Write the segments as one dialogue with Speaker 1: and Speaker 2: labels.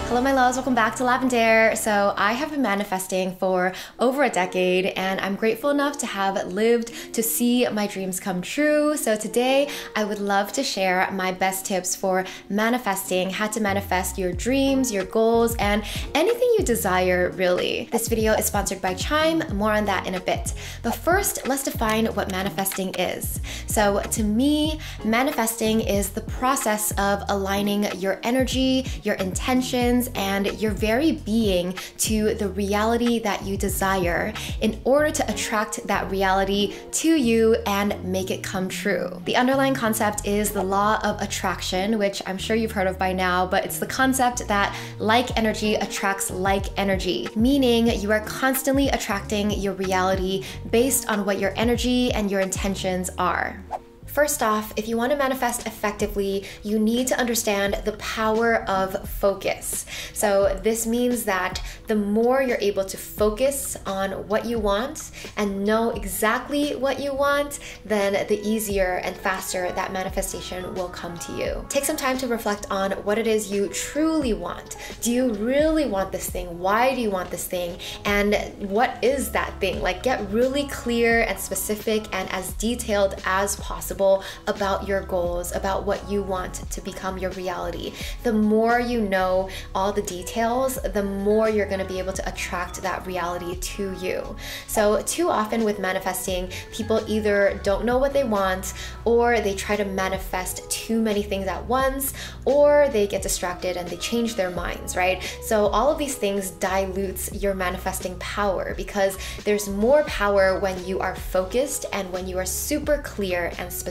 Speaker 1: Hello my loves, welcome back to Lavendaire. So I have been manifesting for over a decade and I'm grateful enough to have lived to see my dreams come true. So today I would love to share my best tips for manifesting, how to manifest your dreams, your goals, and anything you desire really. This video is sponsored by Chime, more on that in a bit. But first, let's define what manifesting is. So to me, manifesting is the process of aligning your energy, your intentions, and your very being to the reality that you desire in order to attract that reality to you and make it come true. The underlying concept is the law of attraction, which I'm sure you've heard of by now, but it's the concept that like energy attracts like energy, meaning you are constantly attracting your reality based on what your energy and your intentions are. First off, if you want to manifest effectively, you need to understand the power of focus. So this means that the more you're able to focus on what you want and know exactly what you want, then the easier and faster that manifestation will come to you. Take some time to reflect on what it is you truly want. Do you really want this thing? Why do you want this thing? And what is that thing? Like, get really clear and specific and as detailed as possible about your goals, about what you want to become your reality. The more you know all the details, the more you're going to be able to attract that reality to you. So too often with manifesting, people either don't know what they want, or they try to manifest too many things at once, or they get distracted and they change their minds, right? So all of these things dilutes your manifesting power, because there's more power when you are focused and when you are super clear and specific.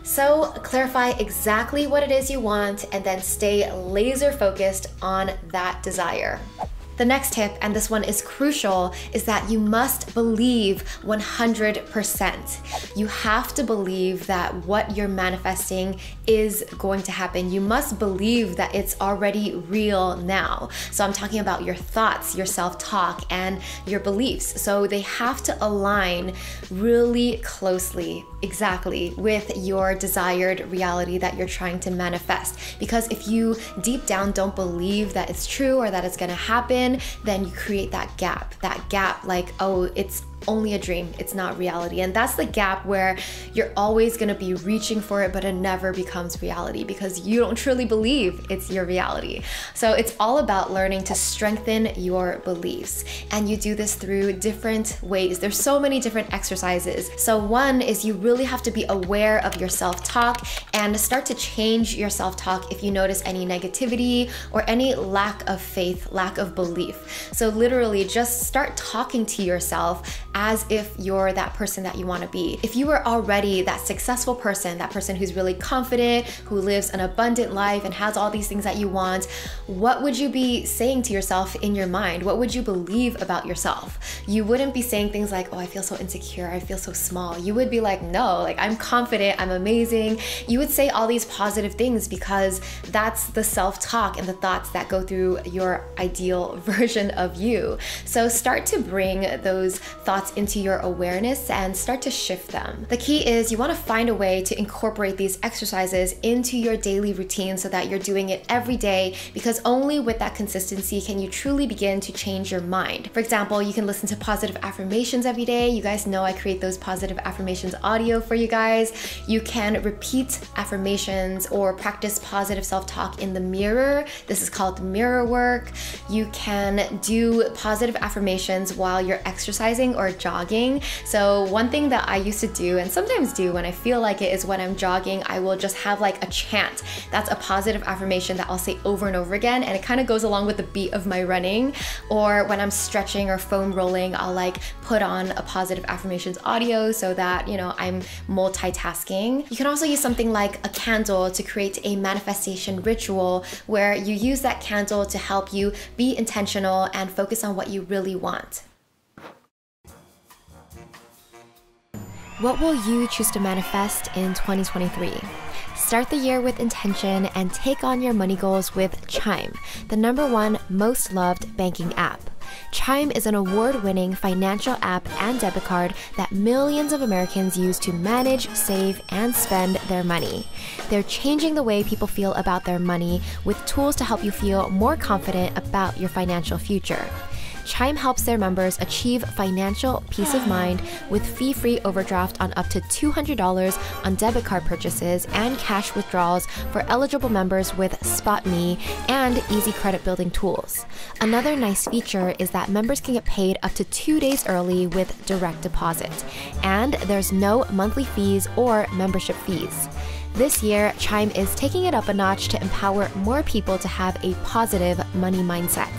Speaker 1: So clarify exactly what it is you want and then stay laser focused on that desire. The next tip, and this one is crucial, is that you must believe 100%. You have to believe that what you're manifesting is going to happen. You must believe that it's already real now. So I'm talking about your thoughts, your self-talk, and your beliefs. So they have to align really closely, exactly, with your desired reality that you're trying to manifest. Because if you deep down don't believe that it's true or that it's gonna happen, then you create that gap like, oh, it's only a dream, it's not reality. And that's the gap where you're always gonna be reaching for it, but it never becomes reality because you don't truly believe it's your reality. So it's all about learning to strengthen your beliefs. And you do this through different ways. There's so many different exercises. So one is you really have to be aware of your self-talk and start to change your self-talk if you notice any negativity or any lack of faith, lack of belief. So literally just start talking to yourself as if you're that person that you want to be. If you were already that successful person, that person who's really confident, who lives an abundant life and has all these things that you want, what would you be saying to yourself in your mind? What would you believe about yourself? You wouldn't be saying things like, oh, I feel so insecure, I feel so small. You would be like, no, like, I'm confident, I'm amazing. You would say all these positive things because that's the self-talk and the thoughts that go through your ideal version of you. So start to bring those thoughts into your awareness and start to shift them. The key is you want to find a way to incorporate these exercises into your daily routine so that you're doing it every day, because only with that consistency can you truly begin to change your mind. For example, you can listen to positive affirmations every day. You guys know I create those positive affirmations audio for you guys. You can repeat affirmations or practice positive self-talk in the mirror. This is called mirror work. You can do positive affirmations while you're exercising or jogging. So one thing that I used to do and sometimes do when I feel like it is when I'm jogging, I will just have like a chant. That's a positive affirmation that I'll say over and over again, and it kind of goes along with the beat of my running. Or when I'm stretching or foam rolling, I'll like put on a positive affirmations audio so that, you know, I'm multitasking. You can also use something like a candle to create a manifestation ritual where you use that candle to help you be intentional and focus on what you really want. What will you choose to manifest in 2023? Start the year with intention and take on your money goals with Chime, the #1 most loved banking app. Chime is an award-winning financial app and debit card that millions of Americans use to manage, save, and spend their money. They're changing the way people feel about their money with tools to help you feel more confident about your financial future. Chime helps their members achieve financial peace of mind with fee-free overdraft on up to $200 on debit card purchases and cash withdrawals for eligible members with SpotMe and easy credit building tools. Another nice feature is that members can get paid up to 2 days early with direct deposit, and there's no monthly fees or membership fees. This year, Chime is taking it up a notch to empower more people to have a positive money mindset.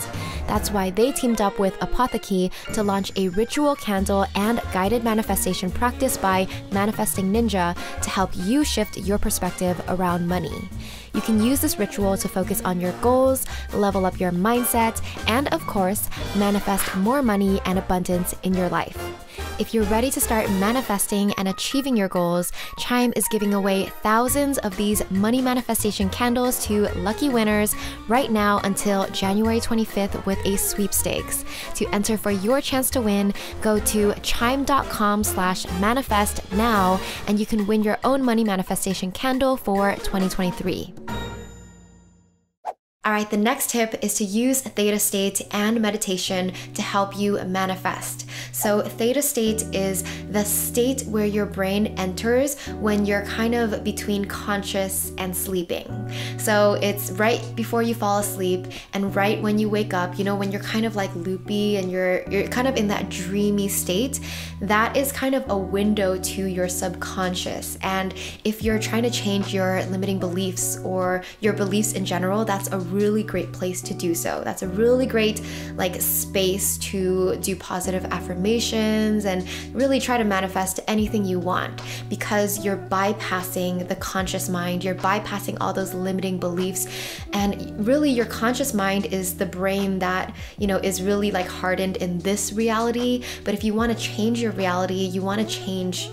Speaker 1: That's why they teamed up with Apotheke to launch a ritual candle and guided manifestation practice by Manifesting Ninja to help you shift your perspective around money. You can use this ritual to focus on your goals, level up your mindset, and of course, manifest more money and abundance in your life. If you're ready to start manifesting and achieving your goals, Chime is giving away thousands of these money manifestation candles to lucky winners right now until January 25th with a sweepstakes. To enter for your chance to win, go to chime.com/manifest now and you can win your own money manifestation candle for 2023. All right, the next tip is to use theta state and meditation to help you manifest. So theta state is the state where your brain enters when you're kind of between conscious and sleeping. So it's right before you fall asleep and right when you wake up, you know, when you're kind of like loopy and you're kind of in that dreamy state. That is kind of a window to your subconscious. And if you're trying to change your limiting beliefs or your beliefs in general, that's a really great place to do so. That's a really great like space to do positive affirmations and really try to manifest anything you want, because you're bypassing the conscious mind, you're bypassing all those limiting beliefs, and really your conscious mind is the brain that, you know, is really like hardened in this reality. But if you want to change your reality, you want to change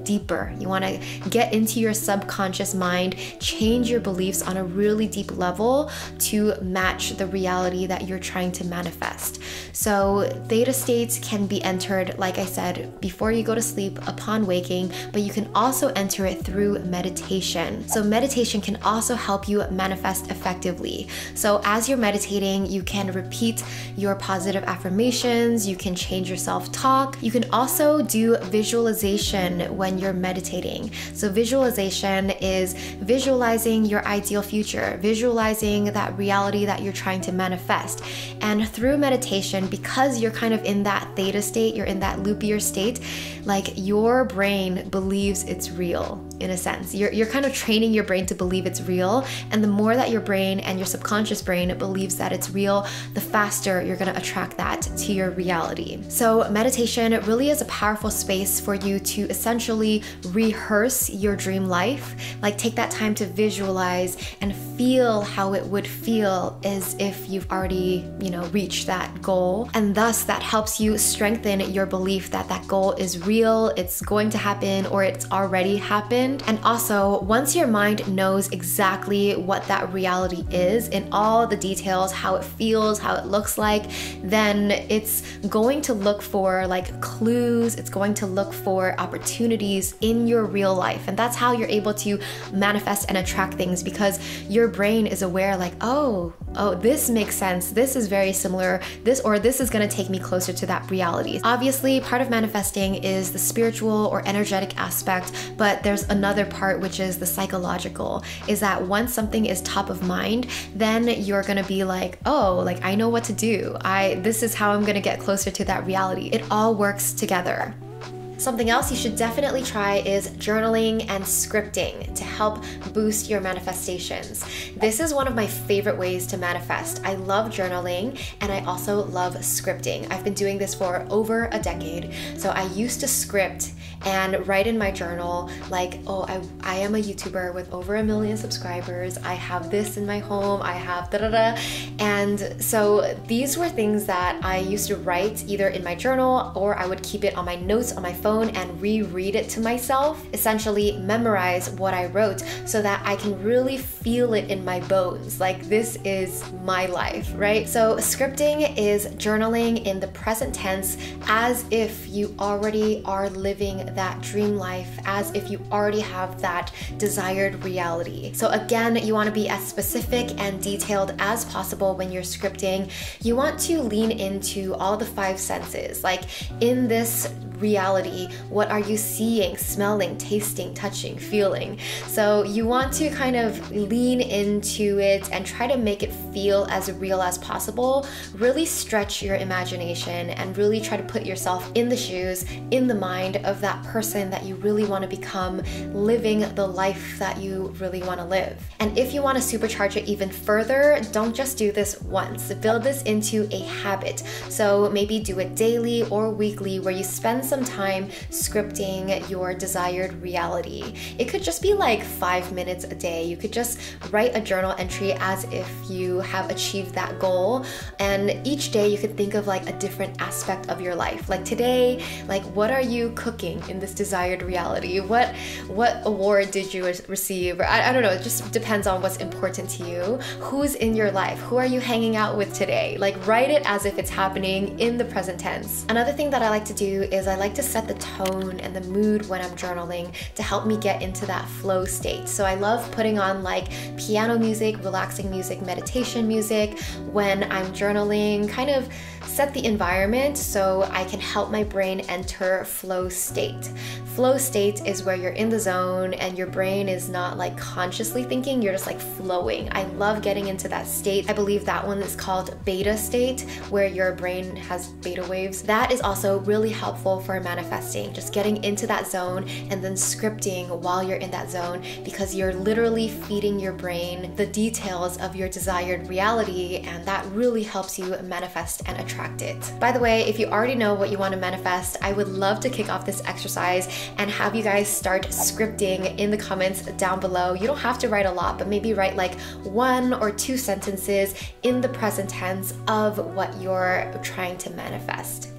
Speaker 1: deeper. You want to get into your subconscious mind, change your beliefs on a really deep level to match the reality that you're trying to manifest. So theta states can be entered, like I said, before you go to sleep, upon waking, but you can also enter it through meditation. So meditation can also help you manifest effectively. So as you're meditating, you can repeat your positive affirmations, you can change your self-talk. You can also do visualization when you're meditating. So visualization is visualizing your ideal future, visualizing that reality that you're trying to manifest. And through meditation, because you're kind of in that theta state, you're in that loopier state, like your brain believes it's real. In a sense, you're kind of training your brain to believe it's real, and the more that your brain and your subconscious brain believes that it's real, the faster you're going to attract that to your reality. So meditation really is a powerful space for you to essentially rehearse your dream life. Like take that time to visualize and feel how it would feel as if you've already, you know, reached that goal, and thus that helps you strengthen your belief that that goal is real, it's going to happen, or it's already happened. And also, once your mind knows exactly what that reality is in all the details, how it feels, how it looks like, then it's going to look for like clues, it's going to look for opportunities in your real life. And that's how you're able to manifest and attract things, because your brain is aware like, oh, this makes sense, this is very similar, this is going to take me closer to that reality. Obviously, part of manifesting is the spiritual or energetic aspect, but there's another part, which is the psychological, is that once something is top of mind, then you're gonna be like, oh, like I know what to do. This is how I'm gonna get closer to that reality. It all works together. Something else you should definitely try is journaling and scripting to help boost your manifestations. This is one of my favorite ways to manifest. I love journaling and I also love scripting. I've been doing this for over a decade. So I used to script and write in my journal like, oh, I am a YouTuber with over 1 million subscribers. I have this in my home. I have da-da-da. And so these were things that I used to write either in my journal, or I would keep it on my notes on my phone and reread it to myself, essentially memorize what I wrote so that I can really feel it in my bones. Like, this is my life, right? So scripting is journaling in the present tense as if you already are living that dream life, as if you already have that desired reality. So again, you want to be as specific and detailed as possible when you're scripting. You want to lean into all the 5 senses. Like, in this reality, what are you seeing, smelling, tasting, touching, feeling? So you want to kind of lean into it and try to make it feel as real as possible. Really stretch your imagination and really try to put yourself in the shoes, in the mind of that person that you really want to become, living the life that you really want to live. And if you want to supercharge it even further, don't just do this once. Build this into a habit. So maybe do it daily or weekly, where you spend some time scripting your desired reality. It could just be like 5 minutes a day. You could just write a journal entry as if you have achieved that goal. And each day you could think of like a different aspect of your life. Like today, like, what are you cooking in this desired reality? What award did you receive? Or I don't know, it just depends on what's important to you. Who's in your life? Who are you hanging out with today? Like, write it as if it's happening in the present tense. Another thing that I like to do is I like to set the tone and the mood when I'm journaling to help me get into that flow state. So I love putting on like piano music, relaxing music, meditation music when I'm journaling, kind of set the environment so I can help my brain enter flow state. Flow state is where you're in the zone and your brain is not like consciously thinking, you're just like flowing. I love getting into that state. I believe that one is called beta state, where your brain has beta waves. That is also really helpful for manifesting, just getting into that zone and then scripting while you're in that zone, because you're literally feeding your brain the details of your desired reality, and that really helps you manifest and attract it. By the way, if you already know what you want to manifest, I would love to kick off this exercise and have you guys start scripting in the comments down below. You don't have to write a lot, but maybe write like 1 or 2 sentences in the present tense of what you're trying to manifest.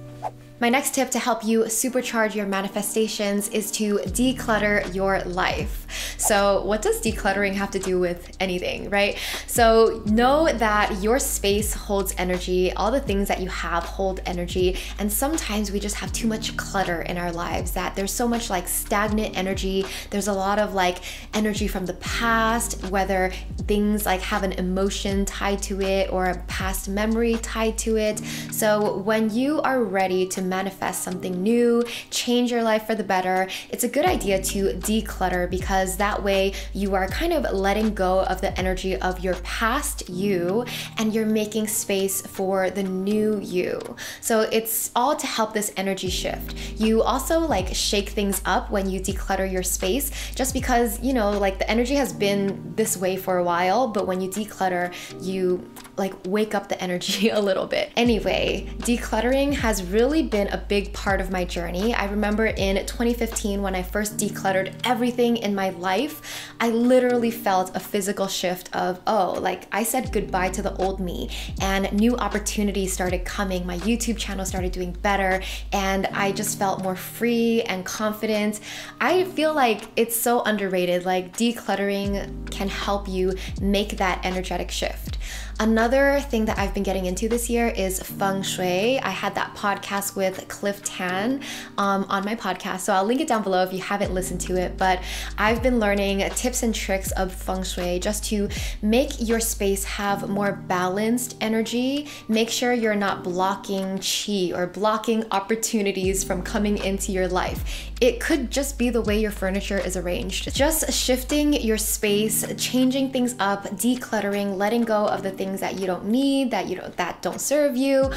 Speaker 1: My next tip to help you supercharge your manifestations is to declutter your life. So what does decluttering have to do with anything, right? So know that your space holds energy. All the things that you have hold energy. And sometimes we just have too much clutter in our lives, that there's so much like stagnant energy. There's a lot of like energy from the past, whether things like have an emotion tied to it or a past memory tied to it. So when you are ready to manifest something new, change your life for the better, it's a good idea to declutter, because that way you are kind of letting go of the energy of your past you and you're making space for the new you. So it's all to help this energy shift. You also like shake things up when you declutter your space, just because, you know, like the energy has been this way for a while, but when you declutter, you like wake up the energy a little bit. Anyway, decluttering has really been a big part of my journey. I remember in 2015 when I first decluttered everything in my life, I literally felt a physical shift of, oh, like I said goodbye to the old me and new opportunities started coming. My YouTube channel started doing better and I just felt more free and confident. I feel like it's so underrated. Like decluttering can help you make that energetic shift. Another thing that I've been getting into this year is feng shui. I had that podcast with Cliff Tan on my podcast, so I'll link it down below if you haven't listened to it. But I've been learning tips and tricks of feng shui just to make your space have more balanced energy. Make sure you're not blocking chi or blocking opportunities from coming into your life. It could just be the way your furniture is arranged. Just shifting your space, changing things up, decluttering, letting go of the things that you don't need, that don't serve you.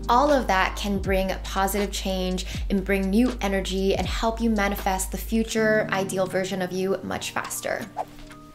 Speaker 1: All of that can bring positive change and bring new energy and help you manifest the future ideal version of you much faster.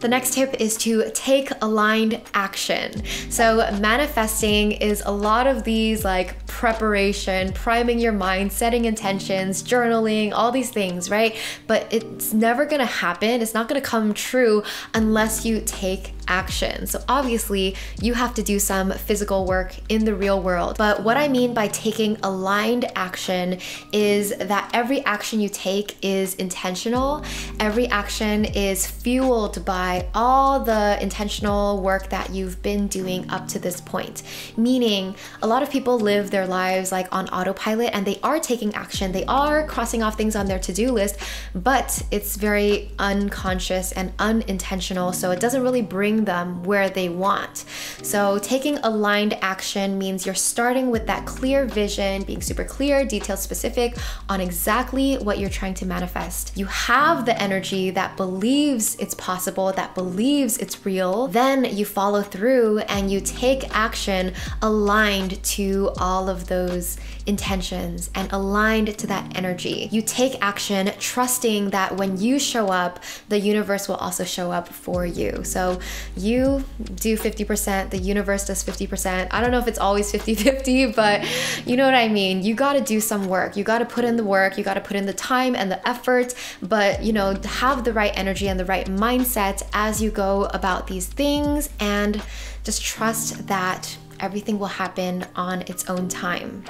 Speaker 1: The next tip is to take aligned action. So manifesting is a lot of these like preparation, priming your mind, setting intentions, journaling, all these things, right? But it's never gonna happen. It's not gonna come true unless you take action. So obviously you have to do some physical work in the real world. But what I mean by taking aligned action is that every action you take is intentional. Every action is fueled by all the intentional work that you've been doing up to this point. Meaning a lot of people live their lives like on autopilot, and they are taking action. They are crossing off things on their to-do list, but it's very unconscious and unintentional. So it doesn't really bring them where they want. So taking aligned action means you're starting with that clear vision, being super clear, detail specific on exactly what you're trying to manifest. You have the energy that believes it's possible, that believes it's real. Then you follow through and you take action aligned to all of those intentions and aligned to that energy. You take action trusting that when you show up, the universe will also show up for you. So you do 50%, the universe does 50%. I don't know if it's always 50-50, but you know what I mean. You got to do some work. You got to put in the work. You got to put in the time and the effort, but you know, have the right energy and the right mindset as you go about these things, and just trust that everything will happen on its own time.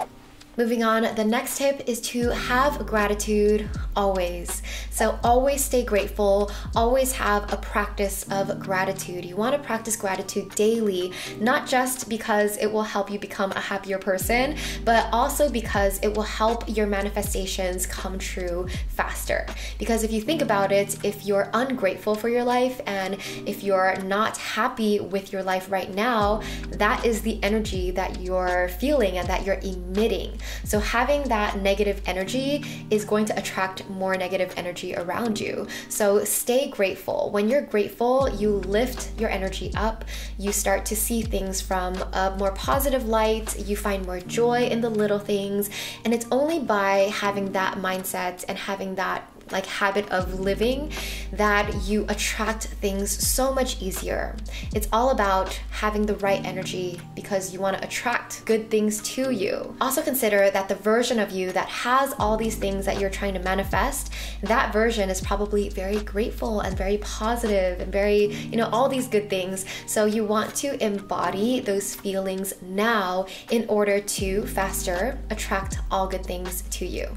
Speaker 1: Moving on, the next tip is to have gratitude always. So always stay grateful, always have a practice of gratitude. You want to practice gratitude daily, not just because it will help you become a happier person, but also because it will help your manifestations come true faster. Because if you think about it, if you're ungrateful for your life and if you're not happy with your life right now, that is the energy that you're feeling and that you're emitting. So having that negative energy is going to attract more negative energy around you. So stay grateful. When you're grateful, you lift your energy up. You start to see things from a more positive light. You find more joy in the little things. And it's only by having that mindset and having that like habit of living that you attract things so much easier. It's all about having the right energy because you want to attract good things to you. Also consider that the version of you that has all these things that you're trying to manifest, that version is probably very grateful and very positive and very, you know, all these good things. So you want to embody those feelings now in order to faster attract all good things to you.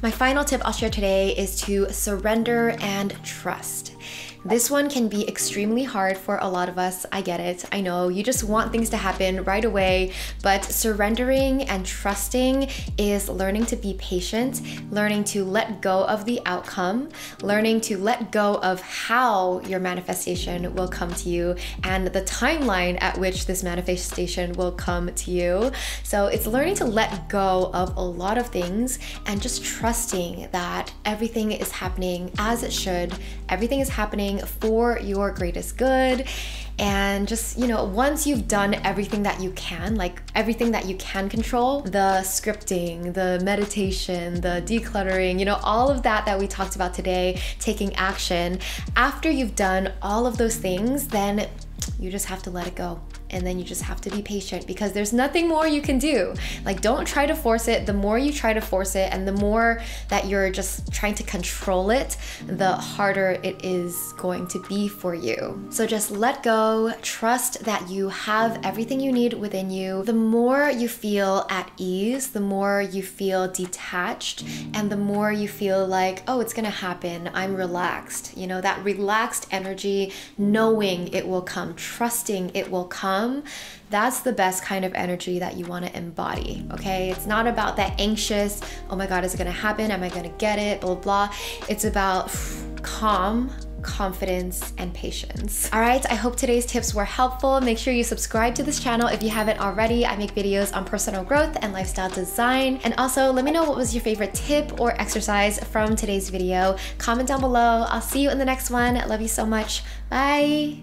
Speaker 1: My final tip I'll share today is to surrender and trust. This one can be extremely hard for a lot of us. I get it. I know you just want things to happen right away, but surrendering and trusting is learning to be patient, learning to let go of the outcome, learning to let go of how your manifestation will come to you and the timeline at which this manifestation will come to you. So it's learning to let go of a lot of things and just trusting that everything is happening as it should. Everything is happening for your greatest good. And just, you know, once you've done everything that you can, like everything that you can control, the scripting, the meditation, the decluttering, you know, all of that we talked about today, taking action, after you've done all of those things, then you just have to let it go. And then you just have to be patient because there's nothing more you can do. Like, don't try to force it. The more you try to force it and the more that you're just trying to control it, the harder it is going to be for you. So just let go, trust that you have everything you need within you. The more you feel at ease, the more you feel detached, and the more you feel like, oh, it's gonna happen, I'm relaxed. You know, that relaxed energy, knowing it will come, trusting it will come. That's the best kind of energy that you want to embody, okay? It's not about that anxious, oh my God, is it gonna happen? Am I gonna get it? Blah, blah. It's about calm, confidence, and patience. All right, I hope today's tips were helpful. Make sure you subscribe to this channel if you haven't already. I make videos on personal growth and lifestyle design. And also let me know what was your favorite tip or exercise from today's video. Comment down below. I'll see you in the next one. I love you so much. Bye.